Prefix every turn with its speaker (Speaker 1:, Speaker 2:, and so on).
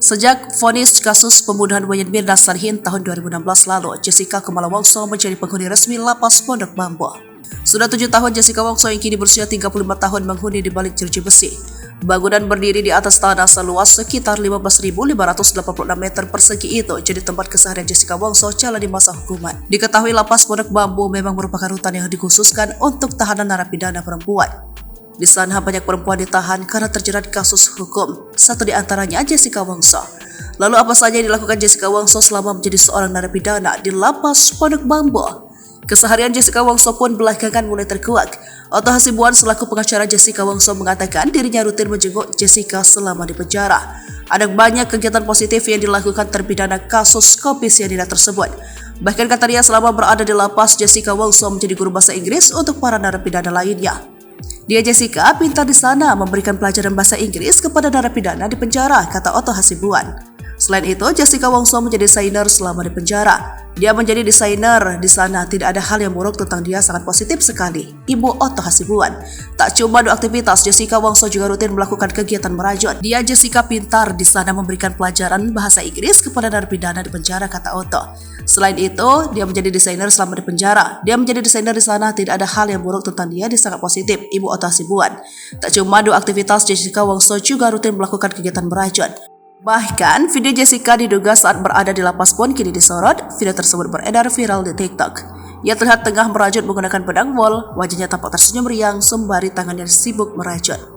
Speaker 1: Sejak vonis kasus pembunuhan Wayan Mirna Salihin tahun 2016 lalu, Jessica Kumala Wongso menjadi penghuni resmi lapas Pondok Bambu. Sudah 7 tahun Jessica Wongso yang kini berusia 35 tahun menghuni di balik jeruji besi. Bangunan berdiri di atas tanah seluas sekitar 15.586 meter persegi itu jadi tempat keseharian Jessica Wongso jalani masa hukuman. Diketahui lapas Pondok Bambu memang merupakan rutan yang dikhususkan untuk tahanan narapidana perempuan. Di sana banyak perempuan ditahan karena terjerat kasus hukum. Satu di antaranya Jessica Wongso. Lalu apa saja yang dilakukan Jessica Wongso selama menjadi seorang narapidana di lapas Pondok Bambu? Keseharian Jessica Wongso pun belakangan mulai terkuak. Otto Hasibuan selaku pengacara Jessica Wongso mengatakan dirinya rutin menjenguk Jessica selama di penjara. Ada banyak kegiatan positif yang dilakukan terpidana kasus kopi sianida tersebut. Bahkan kata dia selama berada di lapas, Jessica Wongso menjadi guru bahasa Inggris untuk para narapidana lainnya. Dia Jessica pintar di sana memberikan pelajaran bahasa Inggris kepada narapidana di penjara, kata Otto Hasibuan. Selain itu, Jessica Wongso menjadi desainer selama di penjara. Dia menjadi desainer di sana, tidak ada hal yang buruk tentang dia, sangat positif sekali. Ibu Otto Hasibuan. Tak cuma dua aktivitas, Jessica Wongso juga rutin melakukan kegiatan merajut. Dia Jessica pintar di sana memberikan pelajaran bahasa Inggris kepada narapidana di penjara, kata Otto. Selain itu, dia menjadi desainer selama di penjara. Dia menjadi desainer di sana, tidak ada hal yang buruk tentang dia, sangat positif. Ibu Otto Hasibuan. Tak cuma dua aktivitas, Jessica Wongso juga rutin melakukan kegiatan merajut. Bahkan, video Jessica diduga saat berada di lapas pun kini disorot. Video tersebut beredar viral di TikTok. Ia terlihat tengah merajut menggunakan pedang wol, wajahnya tampak tersenyum riang sembari tangannya sibuk merajut.